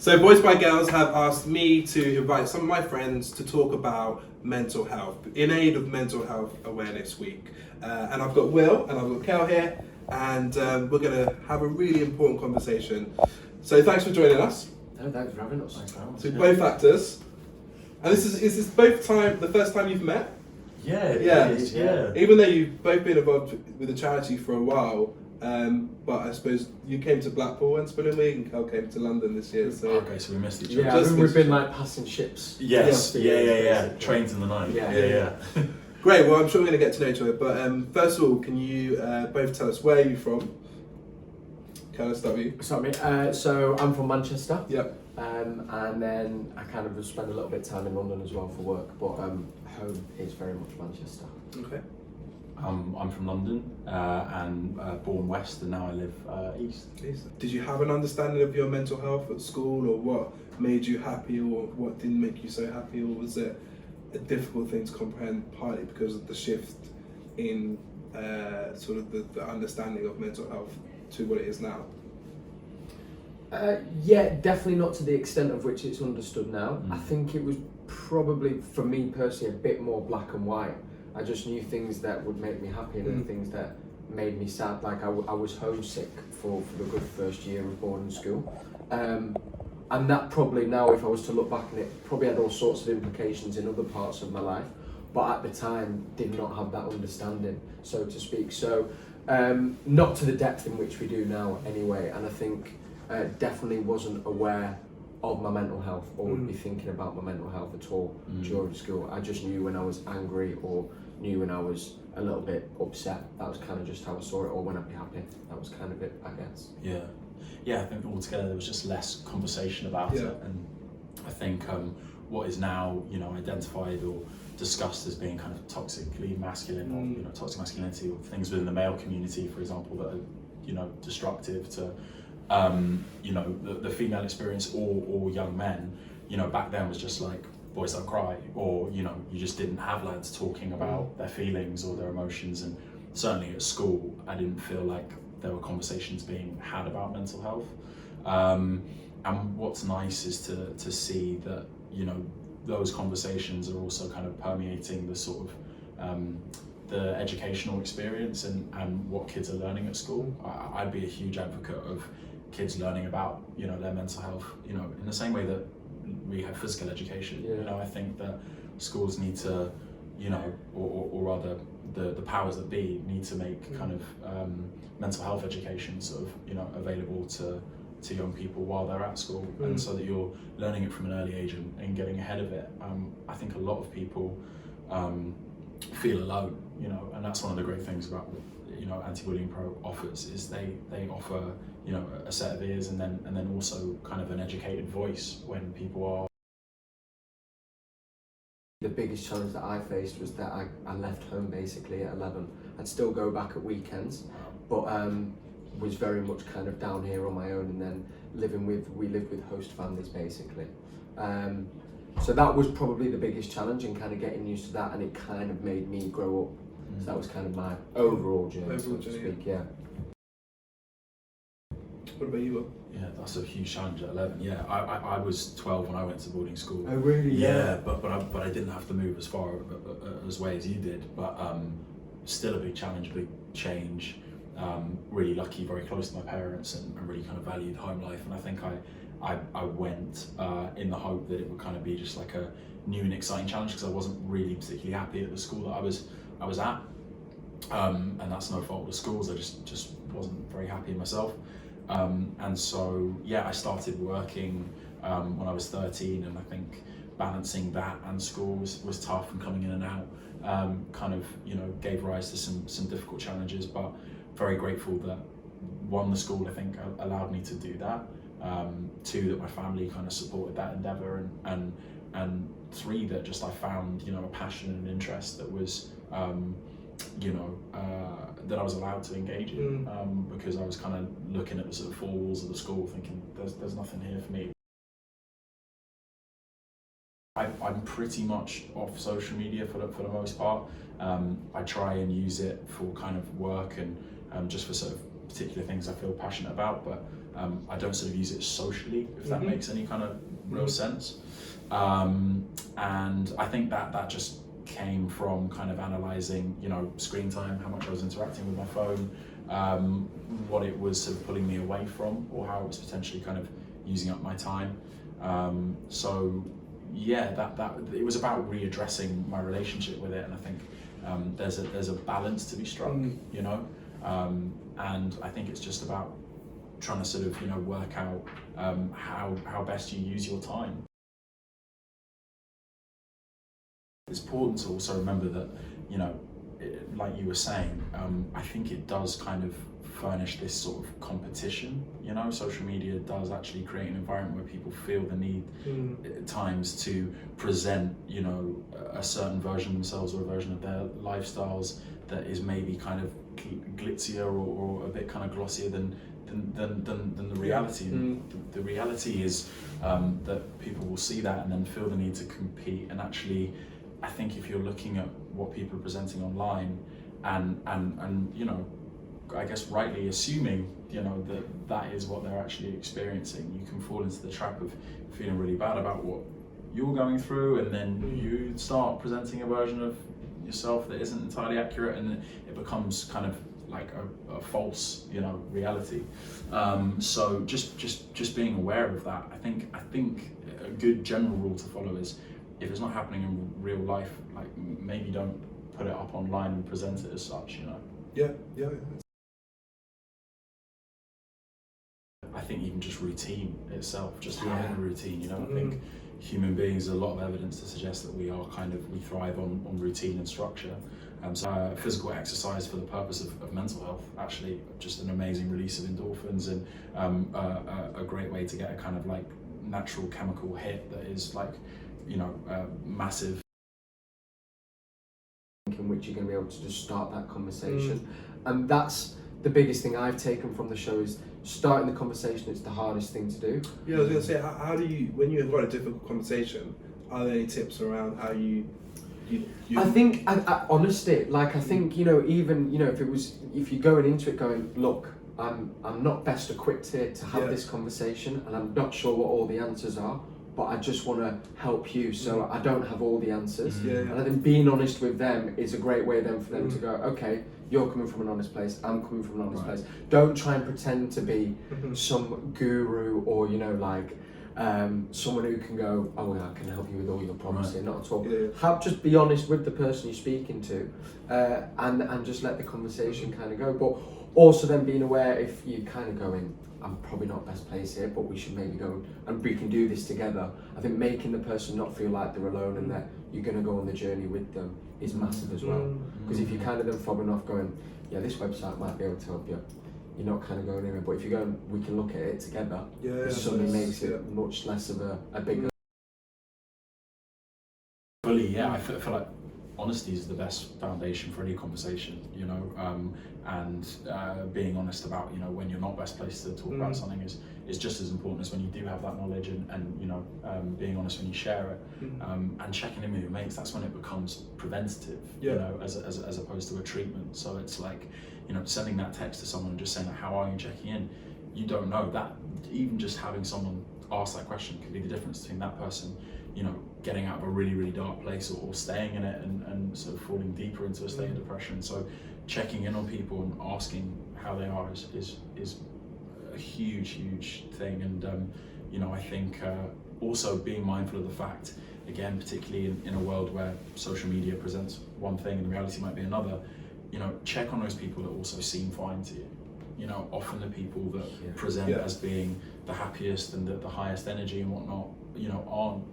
So Boys by Girls have asked me to invite some of my friends to talk about mental health in aid of Mental Health Awareness Week. And I've got Will and I've got Kel here, and we're going to have a really important conversation. So thanks for joining us. No, thanks for having us. So both actors. And is this the first time you've met? Yeah, Yeah. it is, yeah. Even though you've both been involved with the charity for a while, but I suppose you came to Blackpool and Spelling Week, and Kel came to London this year. So Okay, so we missed each other. Yeah, I think we've been like passing ships. Yes, yeah. Basically. Trains in the night. Yeah. Great. Well, I'm sure we're going to get to know each other. But first of all, can you both tell us where are you from? Can I start with you? Sorry, so I'm from Manchester. Yep. And then I kind of spend a little bit of time in London as well for work, but home is very much Manchester. Okay. I'm from London and born west, and now I live east. Did you have an understanding of your mental health at school, or what made you happy, or what didn't make you so happy, or was it a difficult thing to comprehend, partly because of the shift in sort of the understanding of mental health to what it is now? Yeah, definitely not to the extent of which it's understood now. I think it was probably, for me personally, a bit more black and white. I just knew things that would make me happy and things that made me sad. Like I was homesick for the good first year of boarding school. And that probably now, if I was to look back on it, probably had all sorts of implications in other parts of my life. But at the time, did not have that understanding, so to speak. So not to the depth in which we do now anyway. And I think definitely wasn't aware of my mental health or would be thinking about my mental health at all during school. I just knew when I was angry or knew when I was a little bit upset. That was kind of just how I saw it, or when I'd be happy. That was kind of it, I guess. Yeah, I think altogether there was just less conversation about it, and I think what is now, identified or discussed as being kind of toxically masculine or toxic masculinity, or things within the male community, for example, that are destructive to the female experience or young men, back then was just like, boys don't cry, or you just didn't have lads talking about their feelings or their emotions. And certainly at school I didn't feel like there were conversations being had about mental health, and what's nice is to see that those conversations are also kind of permeating the sort of the educational experience and what kids are learning at school. I'd be a huge advocate of kids learning about their mental health in the same way that we have physical education. I think that schools need to or rather the powers that be need to make kind of mental health education sort of available to young people while they're at school, and so that you're learning it from an early age and getting ahead of it. I think a lot of people feel alone, and that's one of the great things about Anti-Bullying Pro offers, is they offer a set of ears and then also kind of an educated voice when people are. The biggest challenge that I faced was that I left home basically at 11. I'd still go back at weekends, but was very much kind of down here on my own, and then we lived with host families basically. So that was probably the biggest challenge, and kind of getting used to that, and it kind of made me grow up. So that was kind of my overall journey, so to speak. Yeah. What about you, Will? Yeah, that's a huge challenge at 11. Yeah, I was 12 when I went to boarding school. Oh really? Yeah, but I didn't have to move as far as way as you did. But still a big challenge, big change. Really lucky, very close to my parents, and really kind of valued home life. And I think I went in the hope that it would kind of be just like a new and exciting challenge, because I wasn't really particularly happy at the school that I was at. And that's no fault of the schools. I just wasn't very happy myself. And so I started working when I was 13, and I think balancing that and school was tough, and coming in and out kind of gave rise to some difficult challenges, but very grateful that one, the school I think allowed me to do that, two, that my family kind of supported that endeavour, and three, that just I found a passion and interest that was that I was allowed to engage in, because I was kind of looking at the sort of four walls of the school thinking there's nothing here for me. I'm pretty much off social media for the most part. I try and use it for kind of work and just for sort of particular things I feel passionate about, but I don't sort of use it socially, if that makes any kind of real sense. And I think that just came from kind of analysing, you know, screen time, how much I was interacting with my phone, what it was sort of pulling me away from, or how it was potentially kind of using up my time. So yeah, that it was about readdressing my relationship with it, and I think there's a balance to be struck, you know, and I think it's just about trying to sort of, you know, work out how best you use your time. It's important to also remember that, you know, like you were saying, I think it does kind of furnish this sort of competition. You know, social media does actually create an environment where people feel the need at times to present, you know, a certain version of themselves or a version of their lifestyles that is maybe kind of glitzier or a bit kind of glossier than the reality. The reality is that people will see that and then feel the need to compete. And actually, I think if you're looking at what people are presenting online and you know, I guess rightly assuming, you know, that is what they're actually experiencing, you can fall into the trap of feeling really bad about what you're going through, and then you start presenting a version of yourself that isn't entirely accurate, and it becomes kind of like a false, you know, reality. So just being aware of that. I think a good general rule to follow is, if it's not happening in real life, like maybe don't put it up online and present it as such, you know. Yeah. I think even just routine itself, just having a routine, you know, I think human beings, there's a lot of evidence to suggest that we thrive on routine and structure. So physical exercise for the purpose of mental health, actually just an amazing release of endorphins, and a great way to get a kind of like natural chemical hit that is like, you know, massive. In which you're going to be able to just start that conversation. And that's the biggest thing I've taken from the show, is starting the conversation. It's the hardest thing to do. Yeah, I was going to say, how do you, when you've got a difficult conversation, are there any tips around how you I think honestly, like I think, you know, even, you know, if you're going into it going, look, I'm not best equipped here to have this conversation, and I'm not sure what all the answers are, but I just want to help you, so I don't have all the answers. And I think being honest with them is a great way then for them to go, okay, you're coming from an honest place, I'm coming from an honest place. Don't try and pretend to be some guru, or, you know, like someone who can go, oh yeah, I can help you with all your problems here. Not at all. Just be honest with the person you're speaking to, and just let the conversation kind of go. But also then being aware, if you kind of going, I'm probably not best placed here, but we should maybe go and we can do this together. I think making the person not feel like they're alone and that you're going to go on the journey with them is massive as well. Because if you kind of then fobbing off going, yeah, this website might be able to help you, you're not kind of going anywhere. But if you're going, we can look at it together, it suddenly makes it much less of a bigger. Fully, I feel like honesty is the best foundation for any conversation, you know, and being honest about, you know, when you're not best placed to talk about something is just as important as when you do have that knowledge, and you know, being honest when you share it, and checking in with your mates. That's when it becomes preventative, you know, as opposed to a treatment. So it's like, you know, sending that text to someone and just saying, how are you, checking in, you don't know that even just having someone ask that question could be the difference between that person, you know, getting out of a really, really dark place, or staying in it and sort of falling deeper into a state of depression. So checking in on people and asking how they are is a huge thing. And you know, I think also being mindful of the fact, again, particularly in a world where social media presents one thing and reality might be another, you know, check on those people that also seem fine to you. You know, often the people that present as being the happiest and the highest energy and whatnot, you know, aren't.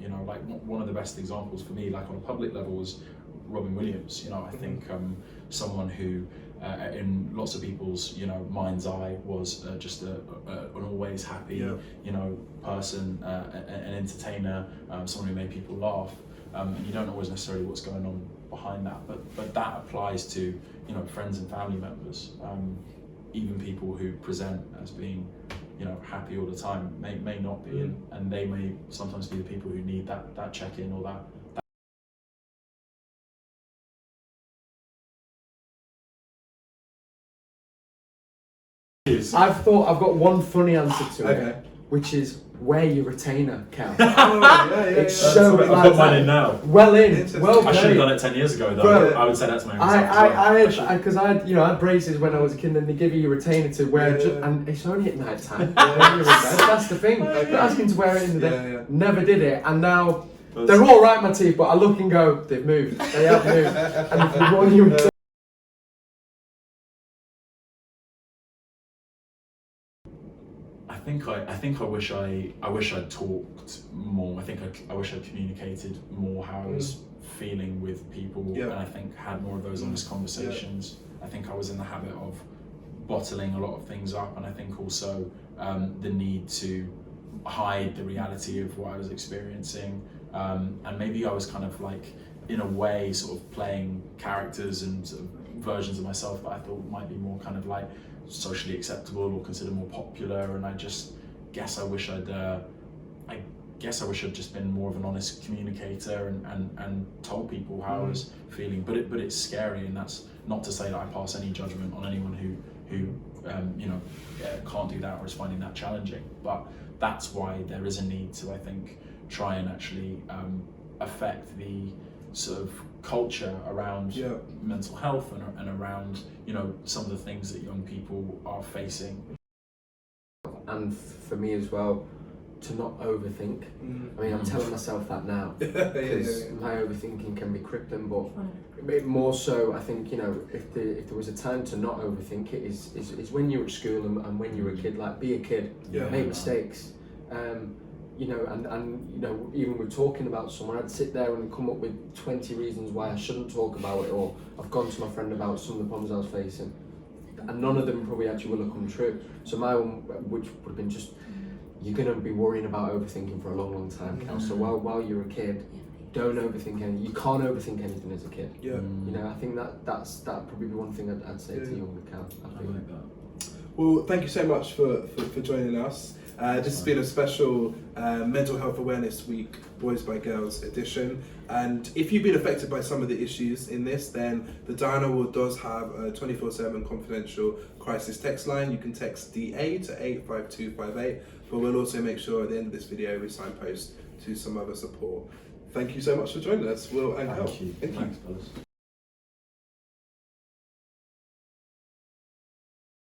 You know, like one of the best examples for me, like on a public level, was Robin Williams. You know, I think someone who, in lots of people's, you know, mind's eye, was just an always happy, you know, person, an entertainer, someone who made people laugh. And you don't know always necessarily what's going on behind that, but that applies to, you know, friends and family members. Even people who present as being, you know, happy all the time may not be, and they may sometimes be the people who need that check-in or that. I've got one funny answer to Okay. it, which is wear your retainer, Cal. It's so I've got mine in now. Well in, Interesting. well I should have played. done it 10 years ago though. Bro, I would say that to my own self. Because I had braces when I was a kid, and they give you your retainer to wear, and it's only at night time. That's the thing. They're asking to wear it in the day. Never did it, and now they're all right, my teeth. But I look and go, they've moved. They have moved. And if you want your retainer, I think I wish I'd talked more. I wish I'd communicated more how I was feeling with people, and I think had more of those honest conversations. I think I was in the habit of bottling a lot of things up, and I think also the need to hide the reality of what I was experiencing, and maybe I was kind of like, in a way, sort of playing characters and sort of versions of myself that I thought might be more kind of like socially acceptable or considered more popular, and I just guess I wish I'd just been more of an honest communicator and told people how I was feeling. But it's scary, and that's not to say that I pass any judgment on anyone who can't do that or is finding that challenging. But that's why there is a need to, I think, try and actually affect the sort of culture around mental health and around some of the things that young people are facing. and for me as well, to not overthink. I mean, I'm telling myself that now because my overthinking can be crippling, but a bit more so, I think, if there was a time to not overthink it is when you're at school and when you're a kid. Like, be a kid, make mistakes. Even with talking about someone, I'd sit there and come up with 20 reasons why I shouldn't talk about it, or I've gone to my friend about some of the problems I was facing, and none of them probably actually will have come true. So my one, which would have been just, you're going to be worrying about overthinking for a long, long time, Cal. So while you're a kid, don't overthink anything. You can't overthink anything as a kid. I think that'd probably be one thing I'd say to younger Cal. I like that. Well, thank you so much for joining us. This has been a special Mental Health Awareness Week Boys by Girls edition, and if you've been affected by some of the issues in this, then the Diana does have a 24/7 confidential crisis text line. You can text DA to 85258, but we'll also make sure at the end of this video we signpost to some other support. Thank you so much for joining us, Will and Cal. Thank you. Thanks, fellas.